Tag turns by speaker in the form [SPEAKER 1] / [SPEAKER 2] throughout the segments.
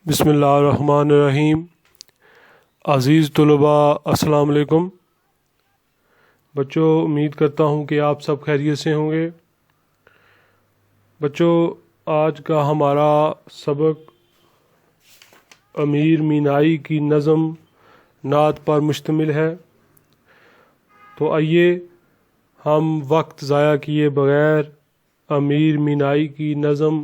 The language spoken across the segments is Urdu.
[SPEAKER 1] بسم اللہ الرحمن الرحیم۔ عزیز طلباء السلام علیکم۔ بچوں، امید کرتا ہوں کہ آپ سب خیریت سے ہوں گے۔ بچوں، آج کا ہمارا سبق امیر مینائی کی نظم نعت پر مشتمل ہے، تو آئیے ہم وقت ضائع کیے بغیر امیر مینائی کی نظم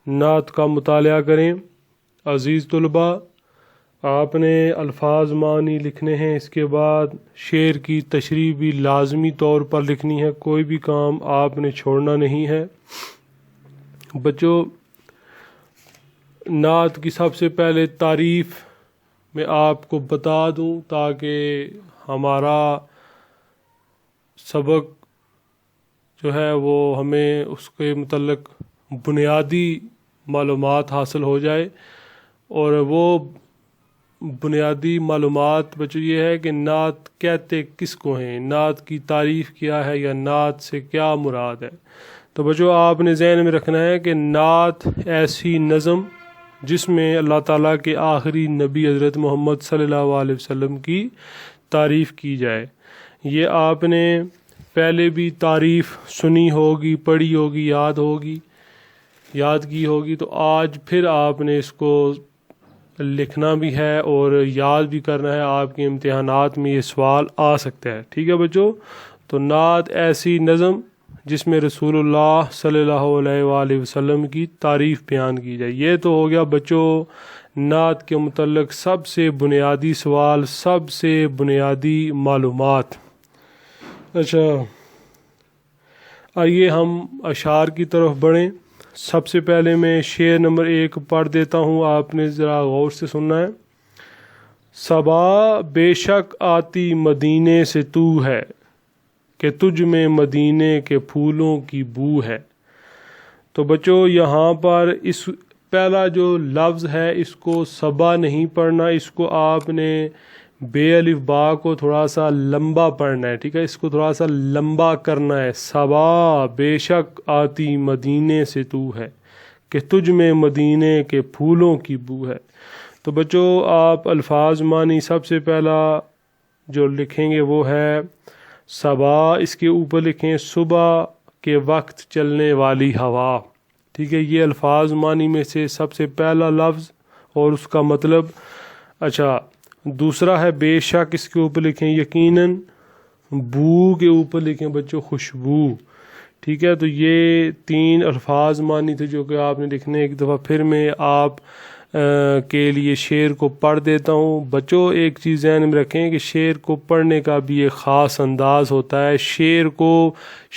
[SPEAKER 1] نعت کا مطالعہ کریں۔ عزیز طلباء، آپ نے الفاظ معنی لکھنے ہیں، اس کے بعد شعر کی تشریح بھی لازمی طور پر لکھنی ہے، کوئی بھی کام آپ نے چھوڑنا نہیں ہے۔ بچوں، نعت کی سب سے پہلے تعریف میں آپ کو بتا دوں تاکہ ہمارا سبق جو ہے وہ ہمیں اس کے متعلق بنیادی معلومات حاصل ہو جائے۔ اور وہ بنیادی معلومات بچوں یہ ہے کہ نعت کہتے کس کو ہیں، نعت کی تعریف کیا ہے یا نعت سے کیا مراد ہے۔ تو بچوں، آپ نے ذہن میں رکھنا ہے کہ نعت ایسی نظم جس میں اللہ تعالیٰ کے آخری نبی حضرت محمد صلی اللہ علیہ وسلم کی تعریف کی جائے۔ یہ آپ نے پہلے بھی تعریف سنی ہوگی، پڑھی ہوگی، یاد کی ہوگی، تو آج پھر آپ نے اس کو لکھنا بھی ہے اور یاد بھی کرنا ہے۔ آپ کے امتحانات میں یہ سوال آ سکتا ہے، ٹھیک ہے بچوں؟ تو نعت ایسی نظم جس میں رسول اللہ صلی اللہ علیہ وآلہ وسلم کی تعریف بیان کی جائے۔ یہ تو ہو گیا بچوں نعت کے متعلق سب سے بنیادی سوال، سب سے بنیادی معلومات۔ اچھا، آئیے ہم اشعار کی طرف بڑھیں۔ سب سے پہلے میں شعر نمبر 1 پڑھ دیتا ہوں، آپ نے ذرا غور سے سننا ہے۔ صبا بے شک آتی مدینے سے تو ہے، کہ تجھ میں مدینے کے پھولوں کی بو ہے۔ تو بچوں، یہاں پر اس پہلا جو لفظ ہے اس کو صبا نہیں پڑھنا، اس کو آپ نے بے الف با کو تھوڑا سا لمبا پڑھنا ہے، ٹھیک ہے؟ اس کو تھوڑا سا لمبا کرنا ہے۔ صبا بے شک آتی مدینے سے تو ہے، کہ تجھ میں مدینے کے پھولوں کی بو ہے۔ تو بچوں، آپ الفاظ معنی سب سے پہلا جو لکھیں گے وہ ہے صبا، اس کے اوپر لکھیں صبح کے وقت چلنے والی ہوا، ٹھیک ہے؟ یہ الفاظ معنی میں سے سب سے پہلا لفظ اور اس کا مطلب۔ اچھا، دوسرا ہے بے شک، اس کے اوپر لکھیں یقیناً، بو کے اوپر لکھیں بچوں خوشبو، ٹھیک ہے؟ تو یہ 3 الفاظ معنی تھے جو کہ آپ نے لکھنے۔ ایک دفعہ پھر میں آپ کے لیے شعر کو پڑھ دیتا ہوں۔ بچوں، ایک چیز ذہن میں رکھیں کہ شعر کو پڑھنے کا بھی ایک خاص انداز ہوتا ہے۔ شعر کو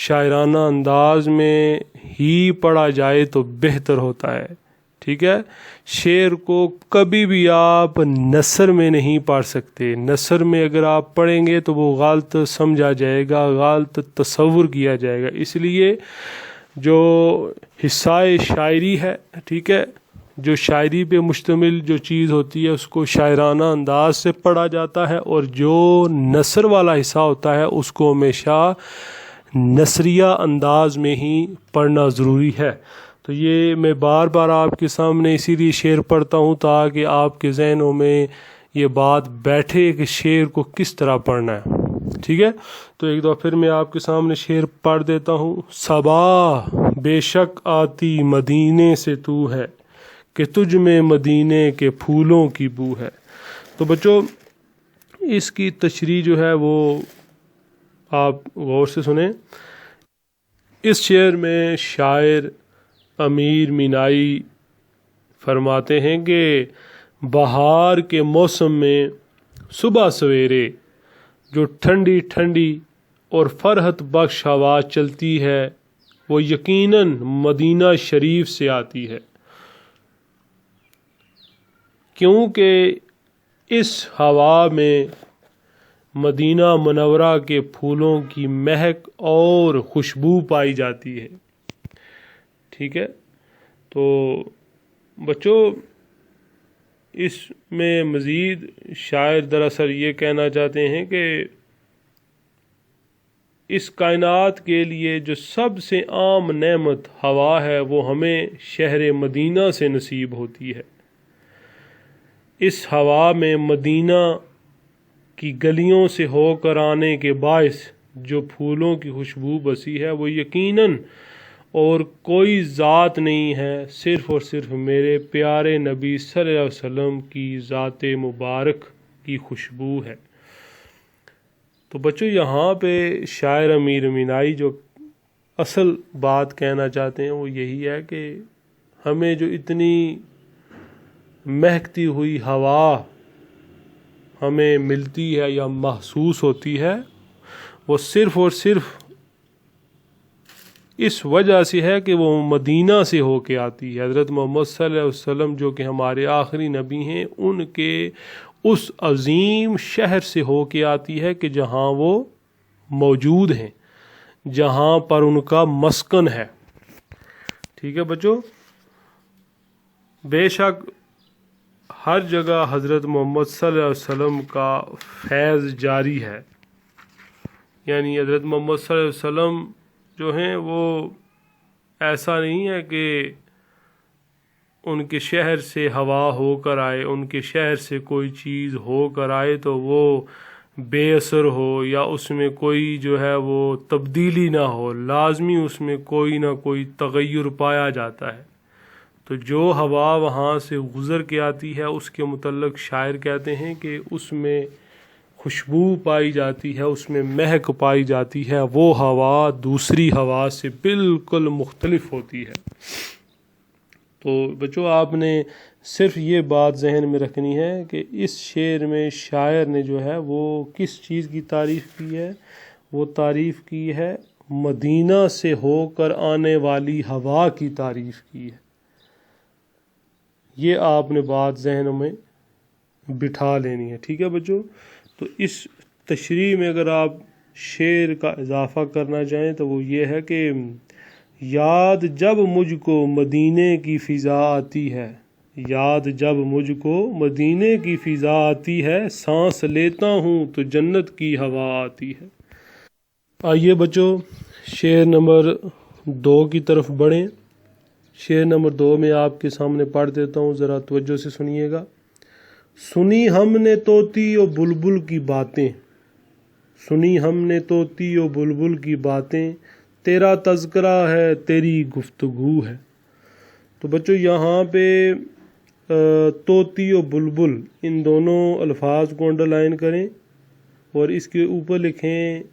[SPEAKER 1] شاعرانہ انداز میں ہی پڑھا جائے تو بہتر ہوتا ہے، ٹھیک ہے؟ شعر کو کبھی بھی آپ نثر میں نہیں پڑھ سکتے۔ نثر میں اگر آپ پڑھیں گے تو وہ غلط سمجھا جائے گا، غلط تصور کیا جائے گا۔ اس لیے جو حصہ شاعری ہے، ٹھیک ہے، جو شاعری پہ مشتمل جو چیز ہوتی ہے اس کو شاعرانہ انداز سے پڑھا جاتا ہے، اور جو نثر والا حصہ ہوتا ہے اس کو ہمیشہ نثریہ انداز میں ہی پڑھنا ضروری ہے۔ تو یہ میں بار بار آپ کے سامنے اسی لیے شعر پڑھتا ہوں تاکہ آپ کے ذہنوں میں یہ بات بیٹھے کہ شعر کو کس طرح پڑھنا ہے، ٹھیک ہے؟ تو ایک دفعہ پھر میں آپ کے سامنے شعر پڑھ دیتا ہوں۔ صبا بے شک آتی مدینے سے تو ہے، کہ تجھ میں مدینے کے پھولوں کی بو ہے۔ تو بچوں، اس کی تشریح جو ہے وہ آپ غور سے سنیں۔ اس شعر میں شاعر امیر مینائی فرماتے ہیں کہ بہار کے موسم میں صبح سویرے جو ٹھنڈی ٹھنڈی اور فرحت بخش ہوا چلتی ہے وہ یقیناً مدینہ شریف سے آتی ہے، کیونکہ اس ہوا میں مدینہ منورہ کے پھولوں کی مہک اور خوشبو پائی جاتی ہے، ٹھیک ہے؟ تو بچوں، اس میں مزید شاعر دراصل یہ کہنا چاہتے ہیں کہ اس کائنات کے لیے جو سب سے عام نعمت ہوا ہے وہ ہمیں شہر مدینہ سے نصیب ہوتی ہے، اس ہوا میں مدینہ کی گلیوں سے ہو کر آنے کے باعث جو پھولوں کی خوشبو بسی ہے وہ یقیناً اور کوئی ذات نہیں ہے، صرف اور صرف میرے پیارے نبی صلی اللہ علیہ وسلم کی ذات مبارک کی خوشبو ہے۔ تو بچوں یہاں پہ شاعر امیر مینائی جو اصل بات کہنا چاہتے ہیں وہ یہی ہے کہ ہمیں جو اتنی مہکتی ہوئی ہوا ہمیں ملتی ہے یا محسوس ہوتی ہے وہ صرف اور صرف اس وجہ سے ہے کہ وہ مدینہ سے ہو کے آتی ہے۔ حضرت محمد صلی اللہ علیہ وسلم جو کہ ہمارے آخری نبی ہیں، ان کے اس عظیم شہر سے ہو کے آتی ہے کہ جہاں وہ موجود ہیں، جہاں پر ان کا مسکن ہے۔ ٹھیک ہے بچوں، بے شک ہر جگہ حضرت محمد صلی اللہ علیہ وسلم کا فیض جاری ہے، یعنی حضرت محمد صلی اللہ علیہ وسلم جو ہیں وہ ایسا نہیں ہے کہ ان کے شہر سے ہوا ہو کر آئے، ان کے شہر سے کوئی چیز ہو کر آئے تو وہ بے اثر ہو یا اس میں کوئی جو ہے وہ تبدیلی نہ ہو، لازمی اس میں کوئی نہ کوئی تغیر پایا جاتا ہے۔ تو جو ہوا وہاں سے گزر کے آتی ہے اس کے متعلق شاعر کہتے ہیں کہ اس میں خوشبو پائی جاتی ہے، اس میں مہک پائی جاتی ہے، وہ ہوا دوسری ہوا سے بالکل مختلف ہوتی ہے۔ تو بچوں آپ نے صرف یہ بات ذہن میں رکھنی ہے کہ اس شعر میں شاعر نے جو ہے وہ کس چیز کی تعریف کی ہے؟ وہ تعریف کی ہے مدینہ سے ہو کر آنے والی ہوا کی تعریف کی ہے۔ یہ آپ نے بات ذہن میں بٹھا لینی ہے، ٹھیک ہے بچوں؟ تو اس تشریح میں اگر آپ شعر کا اضافہ کرنا چاہیں تو وہ یہ ہے کہ یاد جب مجھ کو مدینے کی فضا آتی ہے، یاد جب مجھ کو مدینے کی فضا آتی ہے، سانس لیتا ہوں تو جنت کی ہوا آتی ہے۔ آئیے بچوں شعر نمبر 2 کی طرف بڑھیں۔ شعر نمبر 2 میں آپ کے سامنے پڑھ دیتا ہوں، ذرا توجہ سے سنیے گا۔ سنی ہم نے طوطی و بلبل کی باتیں، سنی ہم نے طوطی و بلبل کی باتیں، تیرا تذکرہ ہے تیری گفتگو ہے۔ تو بچوں یہاں پہ طوطی و بلبل ان دونوں الفاظ کو انڈرلائن کریں اور اس کے اوپر لکھیں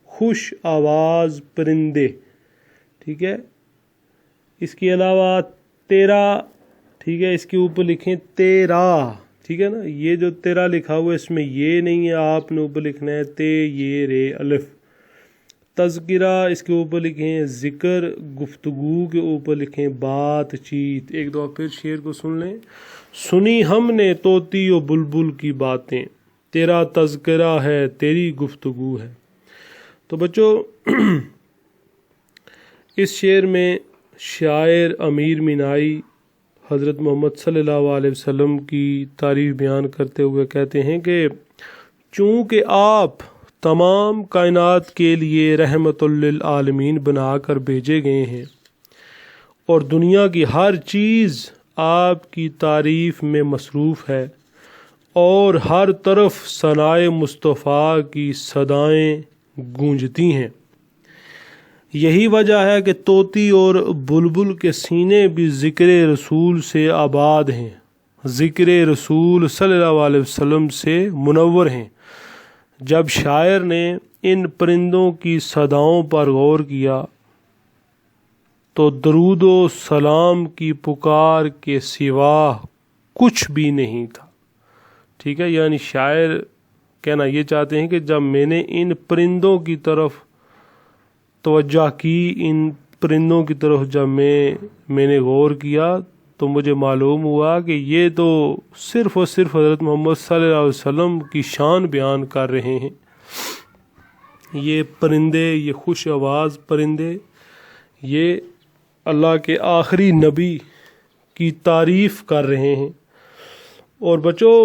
[SPEAKER 1] خوش آواز پرندے، ٹھیک ہے؟ اس کے علاوہ تیرا، ٹھیک ہے، اس کے اوپر لکھیں تیرا، ٹھیک ہے نا؟ یہ جو تیرا لکھا ہوا ہے اس میں یہ نہیں ہے، آپ نے اوپر لکھنا ہے تے یہ رے الف۔ تذکرہ اس کے اوپر لکھیں ذکر، گفتگو کے اوپر لکھیں بات چیت۔ ایک دو پھر شعر کو سن لیں۔ سنی ہم نے طوطی و بلبل کی باتیں، تیرا تذکرہ ہے تیری گفتگو ہے۔ تو بچوں اس شعر میں شاعر امیر مینائی حضرت محمد صلی اللہ علیہ وسلم کی تعریف بیان کرتے ہوئے کہتے ہیں کہ چونکہ آپ تمام کائنات کے لیے رحمت للعالمین بنا کر بھیجے گئے ہیں اور دنیا کی ہر چیز آپ کی تعریف میں مصروف ہے اور ہر طرف ثنائے مصطفیٰ کی صدائیں گونجتی ہیں، یہی وجہ ہے کہ طوطی اور بلبل کے سینے بھی ذکر رسول سے آباد ہیں، ذکر رسول صلی اللہ علیہ وسلم سے منور ہیں۔ جب شاعر نے ان پرندوں کی صداؤں پر غور کیا تو درود و سلام کی پکار کے سوا کچھ بھی نہیں تھا، ٹھیک ہے؟ یعنی شاعر کہنا یہ چاہتے ہیں کہ جب میں نے ان پرندوں کی طرف توجہ کی، ان پرندوں کی طرف جب میں نے غور کیا تو مجھے معلوم ہوا کہ یہ تو صرف اور صرف حضرت محمد صلی اللہ علیہ وسلم کی شان بیان کر رہے ہیں۔ یہ پرندے، یہ خوش آواز پرندے، یہ اللہ کے آخری نبی کی تعریف کر رہے ہیں۔ اور بچوں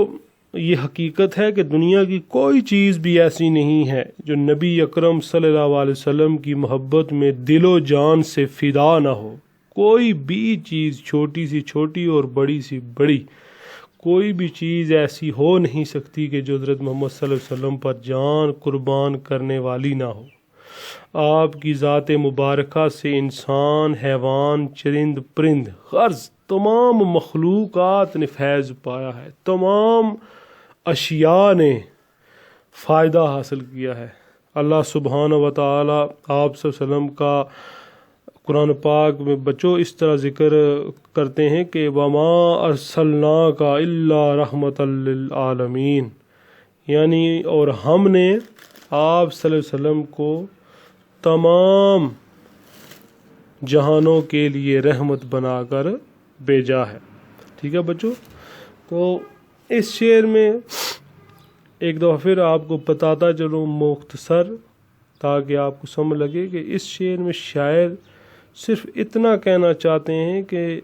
[SPEAKER 1] یہ حقیقت ہے کہ دنیا کی کوئی چیز بھی ایسی نہیں ہے جو نبی اکرم صلی اللہ علیہ وسلم کی محبت میں دل و جان سے فدا نہ ہو۔ کوئی بھی چیز، چھوٹی سی چھوٹی اور بڑی سی بڑی، کوئی بھی چیز ایسی ہو نہیں سکتی کہ جو حضرت محمد صلی اللہ علیہ وسلم پر جان قربان کرنے والی نہ ہو۔ آپ کی ذات مبارکہ سے انسان، حیوان، چرند پرند، غرض تمام مخلوقات نے فیض پایا ہے، تمام اشیاء نے فائدہ حاصل کیا ہے۔ اللہ سبحانہ و تعالی آپ صلی اللہ علیہ وسلم کا قرآن پاک میں بچوں اس طرح ذکر کرتے ہیں کہ وَمَا أَرْسَلْنَاكَ إِلَّا رَحْمَةً لِلْعَالَمِينَ، یعنی اور ہم نے آپ صلی اللہ علیہ وسلم کو تمام جہانوں کے لیے رحمت بنا کر بھیجا ہے۔ ٹھیک ہے بچوں، تو اس شعر میں ایک دفعہ پھر آپ کو بتاتا چلوں مختصر، تاکہ آپ کو سمجھ لگے کہ اس شعر میں شاعر صرف اتنا کہنا چاہتے ہیں کہ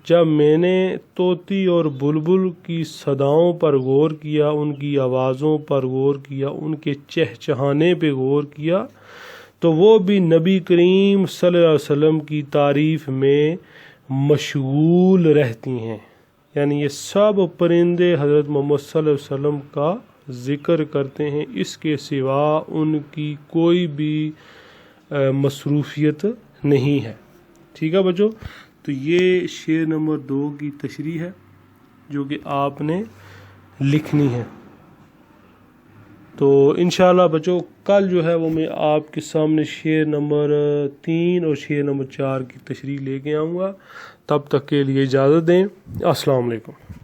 [SPEAKER 1] جب میں نے طوطی اور بلبل کی صداؤں پر غور کیا، ان کی آوازوں پر غور کیا، ان کے چہچہانے پہ غور کیا، تو وہ بھی نبی کریم صلی اللہ علیہ وسلم کی تعریف میں مشغول رہتی ہیں۔ یعنی یہ سب پرندے حضرت محمد صلی اللہ علیہ وسلم کا ذکر کرتے ہیں، اس کے سوا ان کی کوئی بھی مصروفیت نہیں ہے۔ ٹھیک ہے بچوں، تو یہ شعر نمبر 2 کی تشریح ہے جو کہ آپ نے لکھنی ہے۔ تو انشاءاللہ بچوں کل جو ہے وہ میں آپ کے سامنے شعر نمبر 3 اور شعر نمبر 4 کی تشریح لے کے آؤں گا۔ تب تک کے لیے اجازت دیں۔ السلام علیکم۔